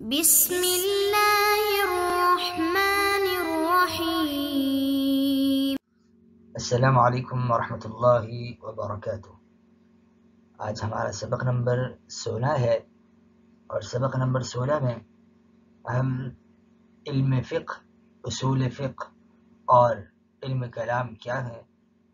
بسم اللہ الرحمن الرحیم۔ السلام علیکم ورحمۃ اللہ وبرکاتہ۔ آج ہمارا سبق نمبر 16 ہے، اور سبق نمبر 16 میں ہم علم فقہ، اصول فقہ اور علم کلام کیا ہے،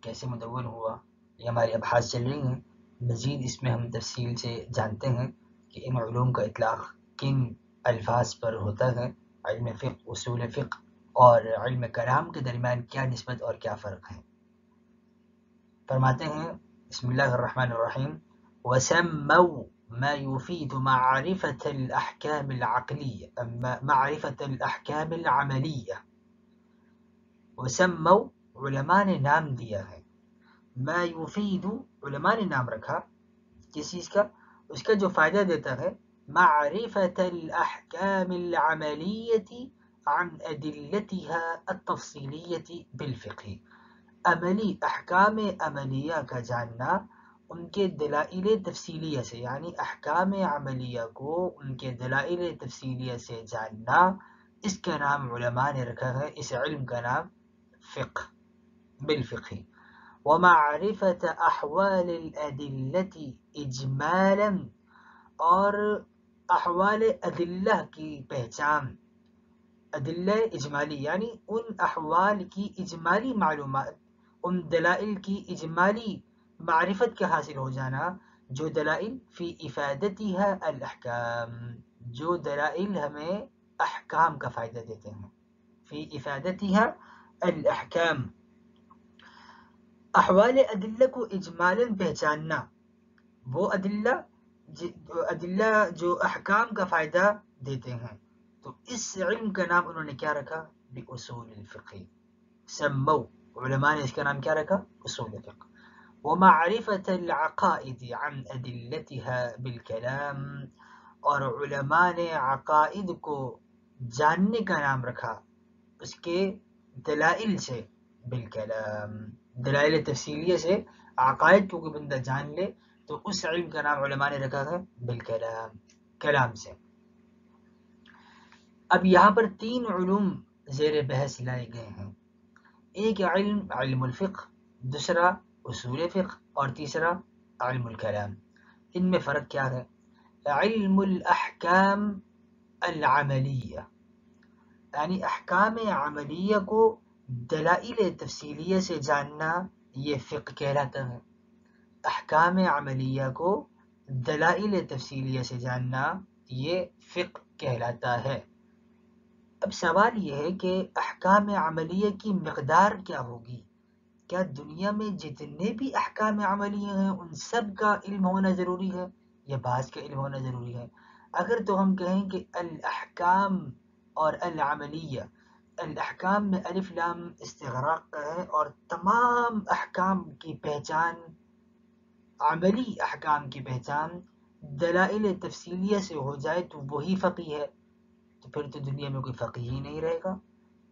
کیسے مدون ہوا، یہ ہماری ابحاث چل رہی ہیں۔ مزید اس میں ہم تفصیل سے جانتے ہیں کہ ان علوم کا اطلاق کن الفاظ پر ہوتا ہے۔ علم فقہ، اصول فقہ اور علم کلام کے درمیان کیا نسبت اور کیا فرق ہے۔ فرماتے ہیں بسم اللہ الرحمن الرحیم: وسموا ما يفيد معرفة الأحكام العقلية معرفة الأحكام العملية۔ وسموا، علماء نے نام دیا ہے، ما يفيد، علماء نے نام رکھا کس چیز کا؟ اس کا جو فائدہ دیتا ہے، معرفة الأحكام العملية عن أدلتها التفصيلية بالفقه، عملی احکام عملیہ کا جاننا ان کے دلائل تفصیلیہ سے، یعنی احکام عملیہ کو ان کے دلائل تفصیلیہ سے جاننا، اس کا نام علماء نے رکھا ہے، اس علم کا نام فقہ، بالفقہ۔ ومعرفة احوال الادلة اجمالا، اور احوال ادلہ کی پہچان، ادلہ اجمالی یعنی ان احوال کی اجمالی معلومات، ان دلائل کی اجمالی معرفت کا حاصل ہو جانا، جو دلائل فی افادتها الاحکام، جو دلائل ہمیں احکام کا فائدہ دیتے ہیں، فی افادتها الاحکام۔ احوال ادلہ کو اجمالاً پہچاننا، وہ ادلہ جو احکام کا فائدہ دیتے ہیں، تو اس علم کا نام انہوں نے کیا رکھا؟ بأصول الفقہ۔ سمو، علماء نے اس کا نام کیا رکھا؟ اصول فقہ۔ ومعرفة العقائد عن أدلتها بالكلام، اور علماء نے عقائد کو جاننے کا نام رکھا اس کے دلائل سے، بالکلام، دلائل تفصیلیہ سے عقائد کو کوئی بندہ جان لے تو اس علم کا نام علماء نے رکھا ہے بالکلام، کلام سے۔ اب یہاں پر 3 علوم زیر بحث لائے گئے ہیں، ایک علم علم الفقہ، دوسرا اصول فقہ، اور تیسرا علم الکلام۔ ان میں فرق کیا ہے؟ علم الاحکام العملیہ، یعنی احکام عملیہ کو دلائل تفصیلیہ سے جاننا، یہ فقہ کہلاتا ہے۔ احکام عملیہ کو دلائل تفصیلیہ سے جاننا، یہ فقہ کہلاتا ہے۔ اب سوال یہ ہے کہ احکام عملیہ کی مقدار کیا ہوگی؟ کیا دنیا میں جتنے بھی احکام عملیہ ہیں ان سب کا علم ہونا ضروری ہے، یا بعض کا علم ہونا ضروری ہے؟ اگر تو ہم کہیں کہ الاحکام اور العملیہ، الاحکام میں الف لام استغراق کا ہے، اور تمام احکام کی پہچان، عملی احکام کی پہچان دلائل تفصیلیہ سے ہو جائے تو وہی فقیہ ہے، تو پھر تو دنیا میں کوئی فقیہ ہی نہیں رہے گا۔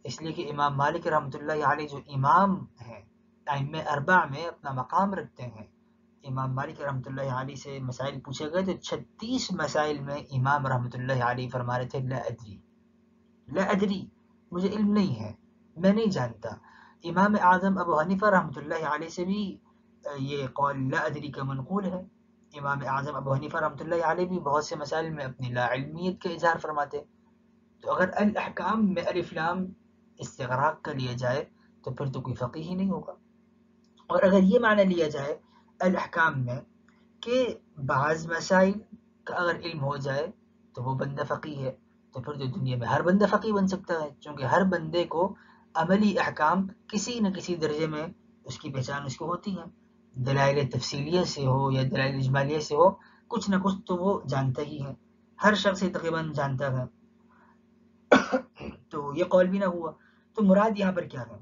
اس لیے کہ امام مالک رحمۃ اللہ علیہ جو امام ہیں، ائمہ اربع میں اپنا مقام رکھتے ہیں، امام مالک رحمۃ اللہ علیہ سے مسائل پوچھے گئے تو 36 مسائل میں امام رحمۃ اللہ علیہ فرما رہے تھے لا ادری، لا ادری، مجھے علم نہیں ہے، میں نہیں جانتا۔ امام اعظم ابو حنیفہ رحمۃ اللہ علیہ سے بھی یہ قول لا ادری کا منقول ہے۔ امام اعظم ابو حنیفہ رحمۃ اللہ علیہ بھی بہت سے مسائل میں اپنی لا علمیت کا اظہار فرماتے۔ تو اگر الاحکام میں الف لام استغراق کر لیا جائے تو پھر تو کوئی فقیہ ہی نہیں ہوگا۔ اور اگر یہ معنی لیا جائے الاحکام میں کہ بعض مسائل کا اگر علم ہو جائے تو وہ بندہ فقیہ ہے، تو پھر تو دنیا میں ہر بندہ فقیہ بن سکتا ہے، چونکہ ہر بندے کو عملی احکام کسی نہ کسی درجے میں اس کی پہچان اس کو ہوتی ہے، دلائل تفصیلیہ سے ہو یا دلائل اجمالیہ سے ہو، کچھ نہ کچھ تو وہ جانتا ہی ہے، ہر شخص تقریباً جانتا ہے۔ تو یہ قول بھی نہ ہوا، تو مراد یہاں پر کیا ہے؟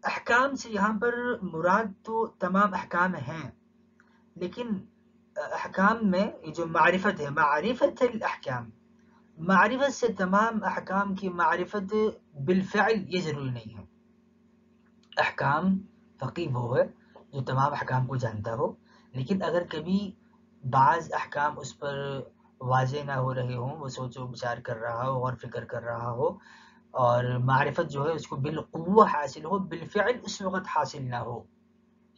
احکام سے یہاں پر مراد تو تمام احکام ہیں، لیکن احکام میں یہ جو معرفت ہے، معرفت الاحکام، معرفت سے تمام احکام کی معرفت بالفعل یہ ضروری نہیں ہے۔ احکام فقیہ وہ ہے جو تمام احکام کو جانتا ہو، لیکن اگر کبھی بعض احکام اس پر واضح نہ ہو رہے ہوں، وہ سوچ و بچار کر رہا ہو، غور فکر کر رہا ہو، اور معرفت جو ہے اس کو بالقوہ حاصل ہو، بالفعل اس وقت حاصل نہ ہو،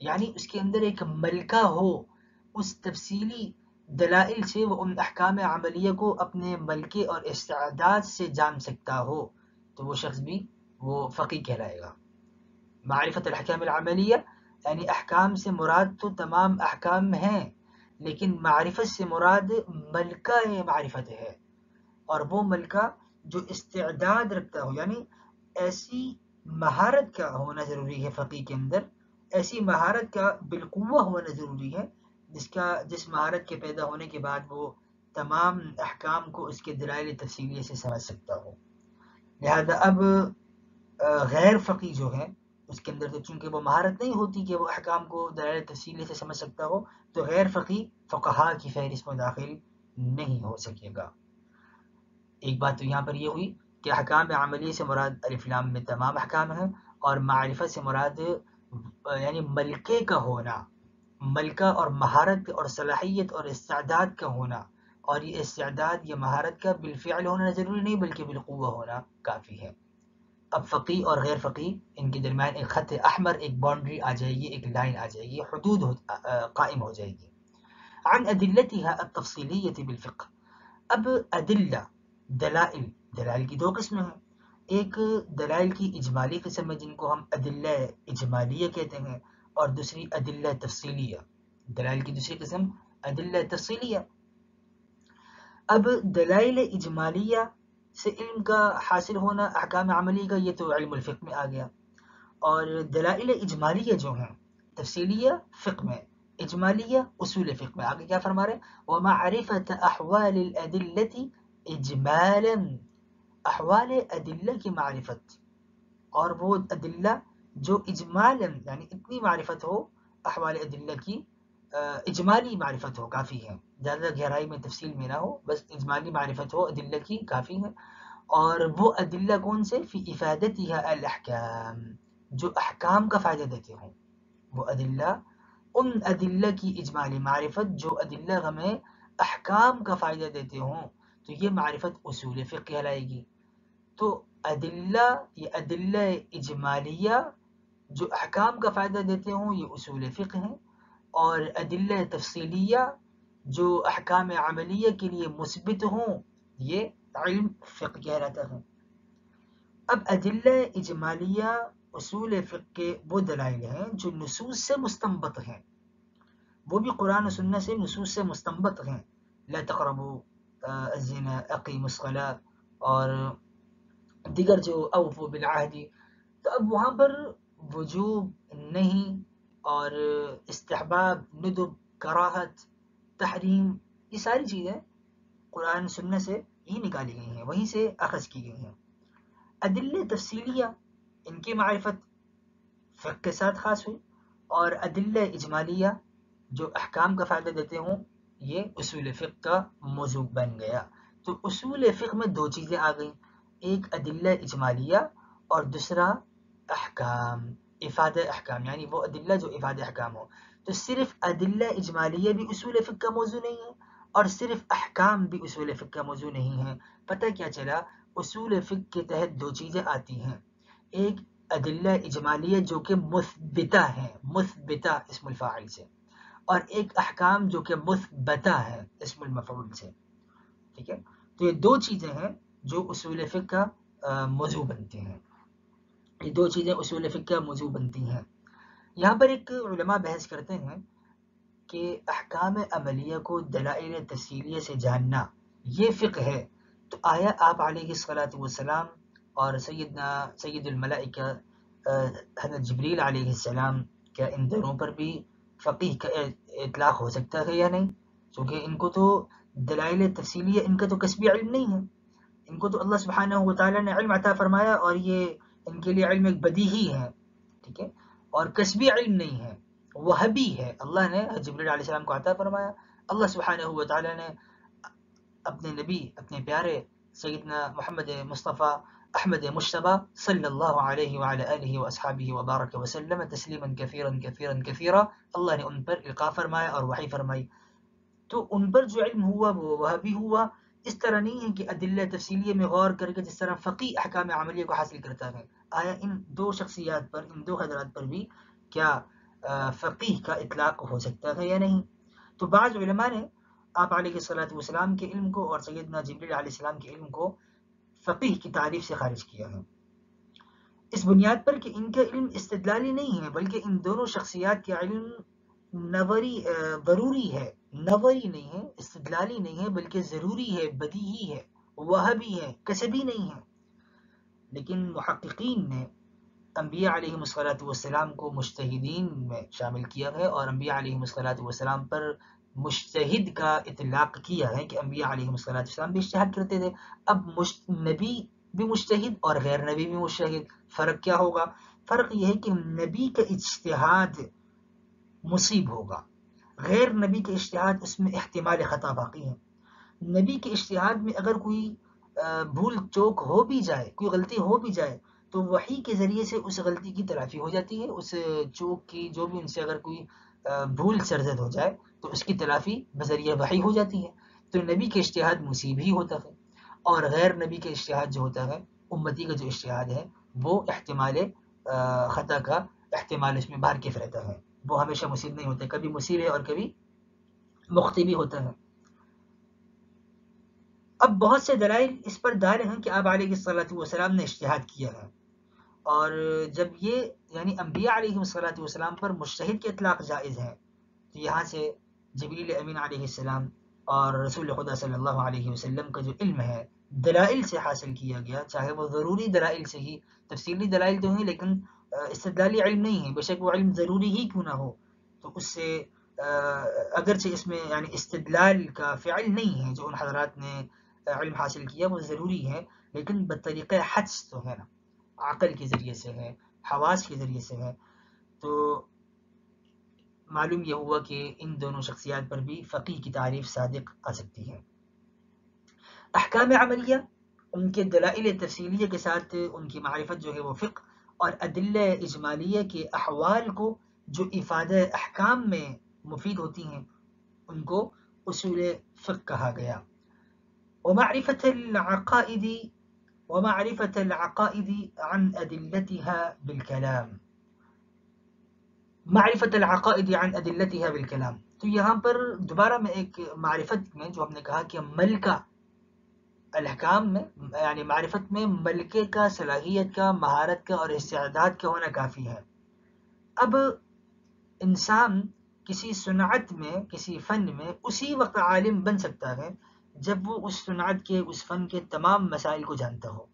یعنی اس کے اندر ایک ملکہ ہو، اس تفصیلی دلائل سے وہ ان احکام عملیہ کو اپنے ملکے اور استعداد سے جان سکتا ہو، تو وہ شخص بھی وہ فقیہ کہلائے گا۔ معرفت الاحکام العملیہ یعنی احکام سے مراد تو تمام احکام ہیں، لیکن معرفت سے مراد ملکہ معرفت ہے، اور وہ ملکہ جو استعداد رکھتا ہو، یعنی ایسی مہارت کا ہونا ضروری ہے فقیہ کے اندر، ایسی مہارت کا بالقوہ ہونا ضروری ہے جس مہارت کے پیدا ہونے کے بعد وہ تمام احکام کو اس کے دلائل تفصیلیہ سے سمجھ سکتا ہو۔ لہذا اب غیر فقیہ جو ہے اس کے اندر تو چونکہ وہ مہارت نہیں ہوتی کہ وہ احکام کو دلائل تفصیلی سے سمجھ سکتا ہو، تو غیر فقیہ فقہا کی فہرست میں داخل نہیں ہو سکے گا۔ ایک بات تو یہاں پر یہ ہوئی کہ احکام عملی سے مراد الف لام میں تمام احکام ہیں، اور معرفت سے مراد یعنی ملکے کا ہونا، ملکہ اور مہارت اور صلاحیت اور استعداد کا ہونا، اور یہ استعداد یا مہارت کا بالفعل ہونا ضروری نہیں بلکہ بالقوہ ہونا کافی ہے۔ اب فقیہ اور غیر فقیہ ان کے درمیان ایک خط احمر، ایک باؤنڈری آ جائے گی، ایک لائن آ جائے گی، حدود قائم ہو جائے گی۔ عن ادلتها التفصیلیة بالفقہ، اب ادلہ دلائل کی دو قسمیں ہیں، ایک دلائل کی اجمالی قسم ہے جن کو ہم ادلہ اجمالیہ کہتے ہیں، اور دوسری ادلہ تفصیلیہ، دلائل کی دوسری قسم ادلہ تفصیلیہ۔ اب دلائل اجمالیہ سے علم کا حاصل ہونا احکام عملی کا، یہ تو علم الفقہ میں آ گیا، اور دلائل اجمالیہ جو ہیں تفصیلیہ فقہ میں، اجمالیہ اصول فقہ میں، آگے کیا فرما رہے ہیں؟ وَمَعْرِفَةَ أَحْوَالِ الْأَدِلَّةِ إِجْمَالًا، احوال ادلہ کی معرفت، اور وہ ادلہ جو اجمالاً یعنی اتنی معرفت ہو، احوال ادلہ کی اجمالی معرفت ہو کافی ہے، زیادہ گہرائی میں تفصیل میں نہ ہو، بس اجمالی معرفت ہو ادلہ کی کافی ہے۔ اور وہ ادلہ کون سے؟ فی افادتها الاحکام، جو احکام کا فائدہ دیتے ہوں، وہ ادلہ ان ادلہ کی اجمالی معرفت جو ادلہ ہمیں احکام کا فائدہ دیتے ہوں، تو یہ معرفت اصول فقہ کہلائے گی۔ تو ادلہ یہ ادلہ اجمالیہ جو احکام کا فائدہ دیتے ہوں یہ اصول فقہ ہیں، اور ادلہ تفصیلیہ جو احکام عملیہ کے لیے مثبت ہوں یہ علم فقہ کہلاتا ہے۔ اب ادلہ اجمالیہ اصول فقہ کے وہ دلائل ہیں جو نصوص سے مستنبط ہیں، وہ بھی قرآن و سنت سے نصوص سے مستنبط ہیں، لا تقربوا الزنا، اقیموا الصلاۃ، اور دیگر جو اوفوا بالعہد، تو اب وہاں پر وجوب نہیں اور استحباب، ندب، کراہت، تحریم، یہ ساری چیزیں قرآن سنت سے ہی نکالی گئی ہیں، وہیں سے اخذ کی گئی ہیں۔ ادلہ تفصیلیہ ان کی معرفت فقہ کے ساتھ خاص ہوئی، اور ادلہ اجمالیہ جو احکام کا فائدہ دیتے ہوں یہ اصول فقہ کا موضوع بن گیا۔ تو اصول فقہ میں دو چیزیں آ گئیں، ایک ادلہ اجمالیہ اور دوسرا احکام، افادہ احکام، یعنی وہ ادلہ جو افادہ احکام ہو۔ تو صرف ادلہ اجمالیہ بھی اصول فقہ کا موضوع نہیں ہے، اور صرف احکام بھی اصول فقہ کا موضوع نہیں ہے۔ پتہ کیا چلا؟ اصول فقہ کے تحت دو چیزیں آتی ہیں، ایک ادلہ اجمالیہ جو کہ مثبتہ ہیں، مثبتہ اسم الفاعل سے، اور ایک احکام جو کہ مثبتہ ہے اسم المفعول سے، ٹھیک ہے؟ تو یہ دو چیزیں ہیں جو اصول فقہ کا موضوع بنتے ہیں، یہ دو چیزیں اصول فقہ کا موضوع بنتی ہیں۔ یہاں پر ایک علماء بحث کرتے ہیں کہ احکام عملیہ کو دلائل تفصیلیہ سے جاننا یہ فقہ ہے، تو آیا آپ علیہ الصلاۃ والسلام اور سید الملائکہ حضرت جبریل علیہ السلام کیا ان دونوں پر بھی فقیہ کا اطلاق ہو سکتا ہے یا نہیں؟ کیونکہ ان کو تو دلائل تفصیلیہ ان کا تو کسبی علم نہیں ہے، ان کو تو اللہ سبحانہ و تعالیٰ نے علم عطا فرمایا، اور یہ ان کے لیے علم ایک بدیہی ہے، ٹھیک ہے، اور کسبی علم نہیں ہے، وہبی ہے، اللہ نے جبریل علیہ السلام کو عطا فرمایا، اللہ سبحانہ و تعالیٰ نے اپنے نبی، اپنے پیارے سیدنا محمد مصطفیٰ احمد مجتبیٰ صلی اللہ علیہ وعلی آلہ واصحابہ وبارک وسلم تسلیما کثیرا کثیرا کثیرا، اللہ نے ان پر القاء فرمایا اور وحی فرمائی۔ تو ان پر جو علم ہوا وہ بھی ہوا. اس طرح نہیں ہے کہ ادلہ تفصیلیہ میں غور کر کے جس طرح فقیہ احکام عملیہ کو حاصل کرتا ہے. آیا ان دو شخصیات پر، ان دو حضرات پر بھی کیا فقیہ کا اطلاق ہو سکتا ہے یا نہیں؟ تو بعض علماء نے آپ علیہ السلام کے علم کو اور سیدنا جبریل علیہ السلام کے علم کو فقیہ کی تعریف سے خارج کیا ہے، اس بنیاد پر کہ ان کا علم استدلالی نہیں ہے بلکہ ان دونوں شخصیات کا علم نظری ضروری ہے، نظری نہیں ہے، استدلالی نہیں ہے، بلکہ ضروری ہے، بدیہی ہے، وہبی ہے، کسبی نہیں ہے. لیکن محققین نے انبیاء علیہ السلام کو مجتہدین میں شامل کیا ہے اور انبیاء علیہ السلام پر مجتہد کا اطلاق کیا ہے کہ انبیاء علیہ السلام بھی اجتہاد کرتے تھے. اب نبی بھی مجتہد اور غیر نبی بھی مجتہد، فرق کیا ہوگا؟ فرق یہ ہے کہ نبی کا اجتہاد مصیب ہوگا، غیر نبی کے اجتہاد اس میں احتمال خطا باقی ہے. نبی کے اجتہاد میں اگر کوئی بھول چوک ہو بھی جائے، کوئی غلطی ہو بھی جائے، تو وحی کے ذریعے سے اس غلطی کی تلافی ہو جاتی ہے، اس چوک کی جو بھی ان سے اگر کوئی بھول سرزد ہو جائے تو اس کی تلافی بذریعہ وحی ہو جاتی ہے. تو نبی کے اجتہاد مصیب ہی ہوتا ہے، اور غیر نبی کے اجتہاد جو ہوتا ہے، امتی کا جو اجتہاد ہے، وہ احتمال خطا کا احتمال اس میں بارکف رہتا ہے، وہ ہمیشہ مصیب نہیں ہوتا، کبھی مصیب ہے اور کبھی مخطئ بھی ہوتا ہے. اب بہت سے دلائل اس پر دار ہیں کہ آپ علیہ السلام نے اجتہاد کیا ہے، اور جب یہ یعنی انبیاء علیہ السلام پر مجتہد کے اطلاق جائز ہے، تو یہاں سے جبریل امین علیہ السلام اور رسول خدا صلی اللہ علیہ وسلم کا جو علم ہے دلائل سے حاصل کیا گیا، چاہے وہ ضروری دلائل سے ہی، تفصیلی دلائل تو ہیں لیکن استدلالی علم نہیں ہے، بے شک وہ علم ضروری ہی کیوں نہ ہو، تو اس سے اگرچہ اس میں یعنی استدلال کا فعل نہیں ہے جو ان حضرات نے علم حاصل کیا، وہ ضروری ہے لیکن بطریقہ حدس تو ہے نا، عقل کے ذریعے سے ہے، حواس کے ذریعے سے ہے. تو معلوم یہ ہوا کہ ان دونوں شخصیات پر بھی فقیہ کی تعریف صادق آ سکتی ہے. احکام عملیہ ان کے دلائل تفصیلیہ کے ساتھ ان کی معرفت جو ہے وہ فقہ، اور ادلہ اجمالیہ کے احوال کو جو افادہ احکام میں مفید ہوتی ہیں ان کو اصول فقہ کہا گیا. ومعرفة العقائد عن أدلتها بالكلام. معرفت العقائد عن ادلتها بالکلام، تو یہاں پر دوبارہ میں ایک معرفت میں جو ہم نے کہا کہ ملکہ الاحکام میں یعنی معرفت میں ملکے کا، صلاحیت کا، مہارت کا اور استعداد کا ہونا کافی ہے. اب انسان کسی صنعت میں، کسی فن میں اسی وقت عالم بن سکتا ہے جب وہ اس صنعت کے، اس فن کے تمام مسائل کو جانتا ہو.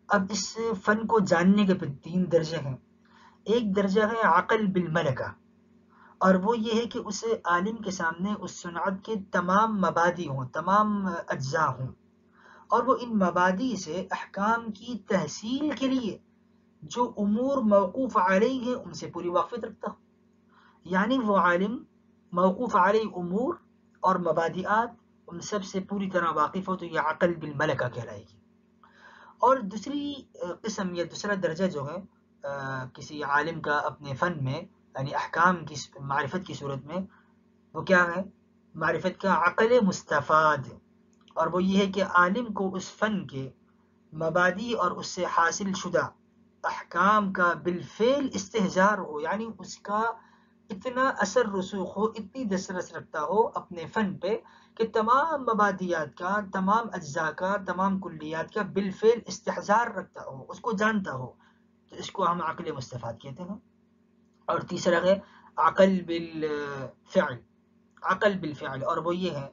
اب اس فن کو جاننے کے 3 درجے ہیں. ایک درجہ ہے عقل بالملکہ، اور وہ یہ ہے کہ اس عالم کے سامنے اس صنعت کے تمام مبادی ہوں، تمام اجزاء ہوں، اور وہ ان مبادی سے احکام کی تحصیل کے لیے جو امور موقوف علیہ ہیں ان سے پوری واقفیت رکھتا ہو. یعنی وہ عالم موقوف علیہ امور اور مبادئات ان سب سے پوری طرح واقف ہو، تو یہ عقل بالملکہ کہلائے گی. اور دوسری قسم یا دوسرا درجہ جو ہے کسی عالم کا اپنے فن میں یعنی احکام کی معرفت کی صورت میں، وہ کیا ہے؟ معرفت کا عقل مستفاد، اور وہ یہ ہے کہ عالم کو اس فن کے مبادی اور اس سے حاصل شدہ احکام کا بالفعل استحضار ہو، یعنی اس کا اتنا اثر رسوخ ہو، اتنی دسترس رکھتا ہو اپنے فن پہ کہ تمام مبادیات کا، تمام اجزاء کا، تمام کلیات کا بالفعل استحضار رکھتا ہو، اس کو جانتا ہو، تو اس کو ہم عقل مستفاد کہتے ہیں. اور تیسرا ہے عقل بالفعل، عقل بالفعل، اور وہ یہ ہے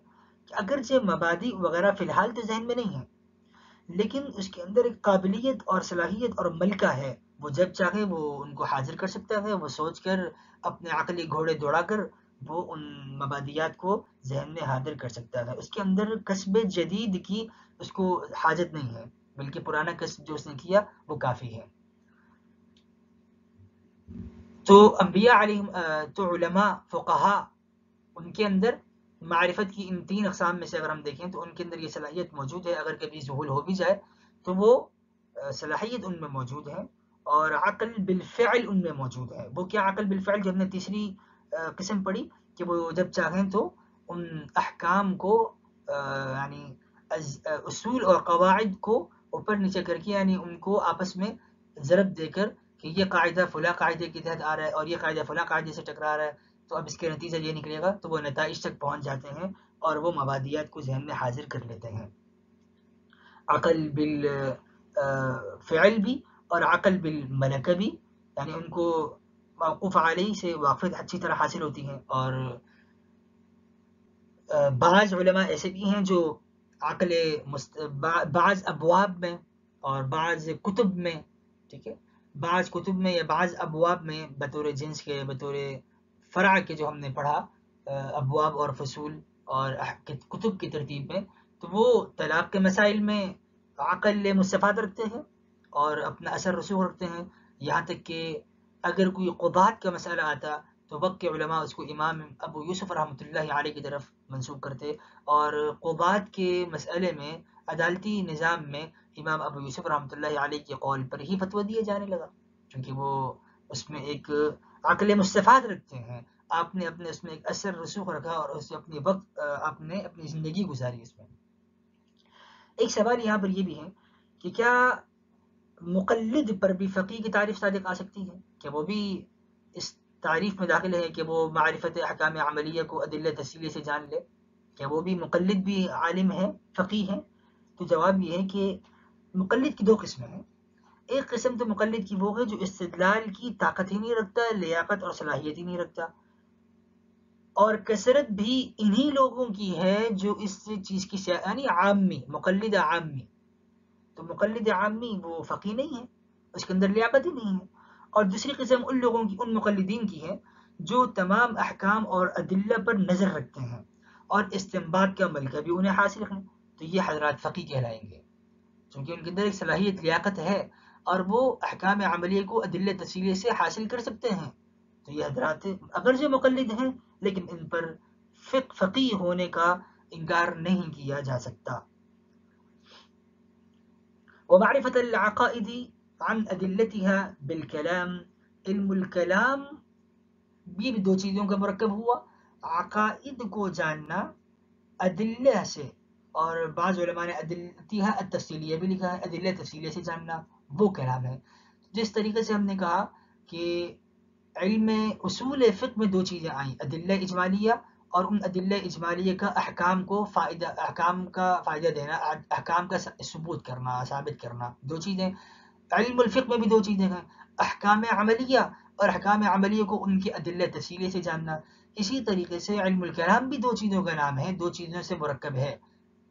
کہ اگرچہ مبادی وغیرہ فی الحال تو ذہن میں نہیں ہے لیکن اس کے اندر ایک قابلیت اور صلاحیت اور ملکہ ہے، وہ جب چاہے وہ ان کو حاضر کر سکتا ہے، وہ سوچ کر اپنے عقلی گھوڑے دوڑا کر وہ ان مبادیات کو ذہن میں حاضر کر سکتا ہے. اس کے اندر کسب جدید کی اس کو حاجت نہیں ہے، بلکہ پرانا کسب جو اس نے کیا وہ کافی ہے. تو انبیاء علیہ تو علماء فقہاء ان کے اندر معرفت کی ان 3 اقسام میں سے اگر ہم دیکھیں تو ان کے اندر یہ صلاحیت موجود ہے، اگر کبھی ذہول ہو بھی جائے تو وہ صلاحیت ان میں موجود ہے، اور عقل بالفعل ان میں موجود ہے. وہ کیا عقل بالفعل؟ جو ہم نے تیسری قسم پڑھی کہ وہ جب چاہیں تو ان احکام کو یعنی اصول اور قواعد کو اوپر نیچے کر کے، یعنی ان کو آپس میں ضرب دے کر کہ یہ قاعدہ فلاں قاعدے کے تحت آ رہا ہے اور یہ قاعدہ فلاں قاعدے سے ٹکرا رہا ہے، تو اب اس کے نتیجہ یہ نکلے گا، تو وہ نتائج تک پہنچ جاتے ہیں اور وہ مبادیات کو ذہن میں حاضر کر لیتے ہیں. عقل بالفعل بھی اور عقل بالملکہ بھی، یعنی ان کو موقوف علیہ سے واقفیت اچھی طرح حاصل ہوتی ہے. اور بعض علماء ایسے بھی ہیں جو عقل بعض ابواب میں اور بعض کتب میں، ٹھیک ہے، بعض کتب میں یا بعض ابواب میں بطور جنس کے، بطور فرع کے جو ہم نے پڑھا ابواب اور فصول اور کتب کی ترتیب میں، تو وہ طلاق کے مسائل میں عقل مستفاد رکھتے ہیں اور اپنا اثر رسوخ رکھتے ہیں. یہاں تک کہ اگر کوئی قضات کا مسئلہ آتا تو وقت کے علماء اس کو امام ابو یوسف رحمۃ اللہ علیہ کی طرف منسوب کرتے، اور قضات کے مسئلے میں عدالتی نظام میں امام ابو یوسف رحمۃ اللہ علیہ کے قول پر ہی فتویٰ دیا جانے لگا، کیونکہ وہ اس میں ایک عقل مستفاد رکھتے ہیں. آپ نے اپنے اس میں ایک اثر رسوخ رکھا اور اس اپنے وقت آپ نے اپنی زندگی گزاری اس میں. ایک سوال یہاں پر یہ بھی ہے کہ کیا مقلد پر بھی فقیہ کی تعریف صادق آ سکتی ہے؟ کہ وہ بھی اس تعریف میں داخل ہے کہ وہ معرفت احکام عملیہ کو ادلہ تفصیلی سے جان لے؟ کہ وہ بھی مقلد بھی عالم ہے، فقیہ ہے؟ تو جواب یہ ہے کہ مقلد کی دو قسمیں ہیں. ایک قسم تو مقلد کی وہ ہے جو استدلال کی طاقت ہی نہیں رکھتا، لیاقت اور صلاحیت ہی نہیں رکھتا، اور کثرت بھی انہی لوگوں کی ہے جو اس چیز کی یعنی عامی، مقلد عامی. تو مقلد عامی وہ فقیہ نہیں ہے، اس کے اندر لیاقت ہی نہیں ہے. اور دوسری قسم ان لوگوں کی، ان مقلدین کی ہے جو تمام احکام اور ادلہ پر نظر رکھتے ہیں اور استنباط کا ملکہ بھی انہیں حاصل ہے. تو یہ حضرات فقیہ کہلائیں گے، چونکہ ان کے اندر ایک صلاحیت، لیاقت ہے اور وہ احکام عملیہ کو ادلہ تفصیلی سے حاصل کر سکتے ہیں. تو یہ حضرات اگرچہ مقلد ہیں لیکن ان پر فقیہ ہونے کا انکار نہیں کیا جا سکتا. ومعرفة العقائد عن أدلتها بالكلام، علم الکلام بھی دو چیزوں کا مرکب ہوا، عقائد کو جاننا ادلہ سے، اور بعض علماء نے ادلتها التفصیلیہ بھی لکھا ہے، ادلہ تفصیلیہ سے جاننا وہ کلام ہے. جس طریقے سے ہم نے کہا کہ علم اصول فقہ میں دو چیزیں آئیں، ادلہ اجمالیہ اور ان ادلہ اجمالیہ کا احکام کا فائدہ دینا، احکام کا ثبوت کرنا، ثابت کرنا، دو چیزیں. علم الفقہ میں بھی دو چیزیں ہیں، احکام عملیہ اور احکام عملیہ کو ان کے ادلہ تفصیلی سے جاننا. اسی طریقے سے علم الکلام بھی دو چیزوں کا نام ہے، دو چیزوں سے مرکب ہے،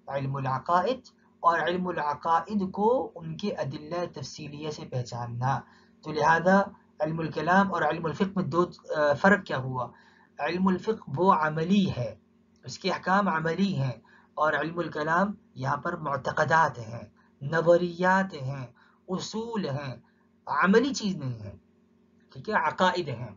علم العقائد اور علم العقائد کو ان کے ادلہ تفصیلیہ سے پہچاننا. تو لہذا علم الکلام اور علم الفقہ میں دو فرق کیا ہوا؟ علم الفقہ وہ عملی ہے، اس کے احکام عملی ہیں، اور علم الکلام یہاں پر معتقدات ہیں، نظریات ہیں، اصول ہیں، عملی چیز نہیں ہے، ٹھیک ہے، عقائد ہیں.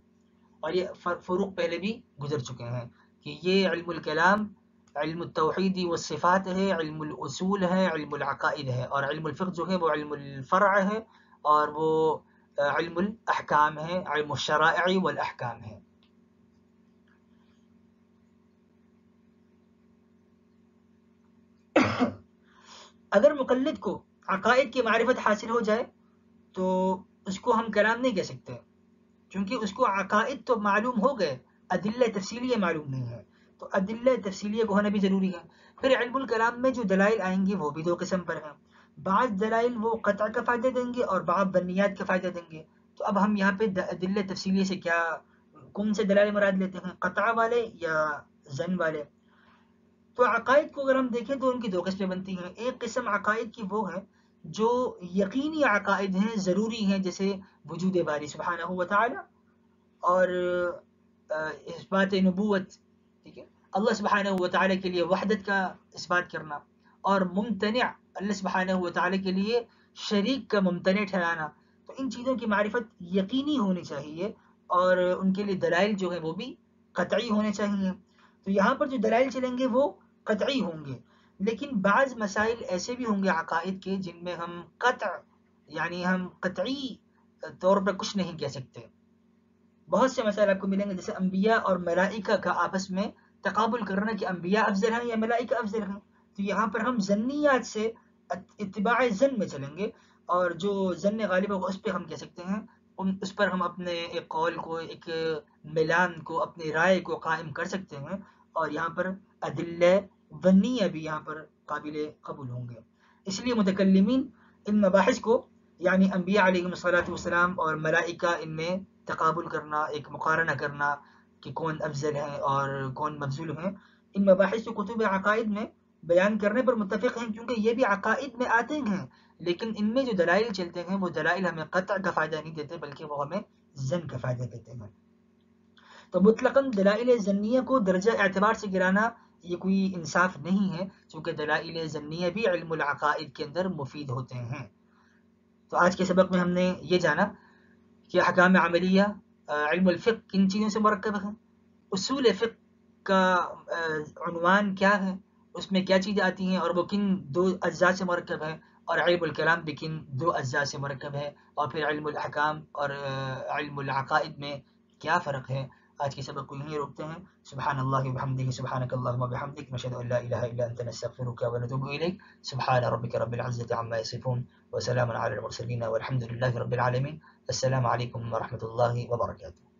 اور یہ فروق پہلے بھی گزر چکے ہیں کہ یہ علم الکلام علم التوحید والصفات ہے، علم الاصول ہے، علم العقائد ہے، اور علم الفقہ جو ہے وہ علم الفرع ہے اور وہ علم الاحکام ہے، علم الشرائع والاحکام ہے. اگر مقلد کو عقائد کی معرفت حاصل ہو جائے تو اس کو ہم کلام نہیں کہہ سکتے، کیونکہ اس کو عقائد تو معلوم ہو گئے، ادلہ تفصیلیہ معلوم نہیں ہے. تو ادلہ تفصیلیہ کو ہونا بھی ضروری ہے. پھر علم الکلام میں جو دلائل آئیں گے وہ بھی دو قسم پر ہیں، بعض دلائل وہ قطع کا فائدہ دیں گے اور بعض بنیات کا فائدہ دیں گے. تو اب ہم یہاں پہ ادلہ تفصیلیہ سے کیا، کون سے دلائل مراد لیتے ہیں، قطع والے یا ظن والے؟ تو عقائد کو اگر ہم دیکھیں تو ان کی دو قسمیں بنتی ہیں. ایک قسم عقائد کی وہ ہے جو یقینی عقائد ہیں، ضروری ہیں، جیسے وجود باری سبحانہ و تعالی اور اس بات نبوت، ٹھیک ہے، اللہ سبحانہ و تعالی کے لیے وحدت کا اس بات کرنا، اور ممتنع اللہ سبحانہ و تعالی کے لیے شریک کا ممتنع ٹھہرانا. تو ان چیزوں کی معرفت یقینی ہونی چاہیے اور ان کے لیے دلائل جو ہیں وہ بھی قطعی ہونے چاہیے. تو یہاں پر جو دلائل چلیں گے وہ قطعی ہوں گے، لیکن بعض مسائل ایسے بھی ہوں گے عقائد کے جن میں ہم یعنی ہم قطعی طور پر کچھ نہیں کہہ سکتے. بہت سے مسائل آپ کو ملیں گے، جیسے انبیاء اور ملائکہ کا آپس میں تقابل کرنا کہ انبیاء افضل ہیں یا ملائکہ افضل ہیں. تو یہاں پر ہم ظنیات سے اتباع ظن میں چلیں گے، اور جو ظن غالب ہوگا اس پہ ہم کہہ سکتے ہیں، اس پر ہم اپنے ایک قول کو، ایک میلان کو، اپنی رائے کو قائم کر سکتے ہیں، اور یہاں پر ادلہ ظنیہ بھی یہاں پر قابل قبول ہوں گے. اس لیے متکلمین ان مباحث کو، یعنی انبیاء علیہ السلام اور ملائکہ، ان میں تقابل کرنا، ایک مقارنہ کرنا کہ کون افضل ہیں اور کون مفضول ہیں، ان مباحث کو کتب عقائد میں بیان کرنے پر متفق ہیں، کیونکہ یہ بھی عقائد میں آتے ہیں، لیکن ان میں جو دلائل چلتے ہیں وہ دلائل ہمیں قطع کا فائدہ نہیں دیتے، بلکہ وہ ہمیں ظن کا فائدہ دیتے ہیں. تو مطلقاً دلائل ظنیہ کو درجہ اعتبار سے گرانا یہ کوئی انصاف نہیں ہے، چونکہ دلائل ظنیہ بھی علم العقائد کے اندر مفید ہوتے ہیں. تو آج کے سبق میں ہم نے یہ جانا کہ احکام عملیہ، علم الفقہ کن چیزوں سے مرکب ہے، اصول فقہ کا عنوان کیا ہے، اس میں کیا چیزیں آتی ہیں اور وہ کن دو اجزاء سے مرکب ہے، اور علم الکلام بھی کن دو اجزاء سے مرکب ہے، اور پھر علم الاحکام اور علم العقائد میں کیا فرق ہے. آج کے سبق کو یہیں روکتے ہیں. سبحان اللہ وبحمدہ، سبحانک اللہم وبحمدک، نشہد ان لا الہ الا انت، نستغفرک ونتوب الیک. سبحان ربک رب العزة عما یصفون، وسلام علی المرسلین، والحمد للہ رب العالمین. السلام علیکم ورحمۃ اللہ وبرکاتہ.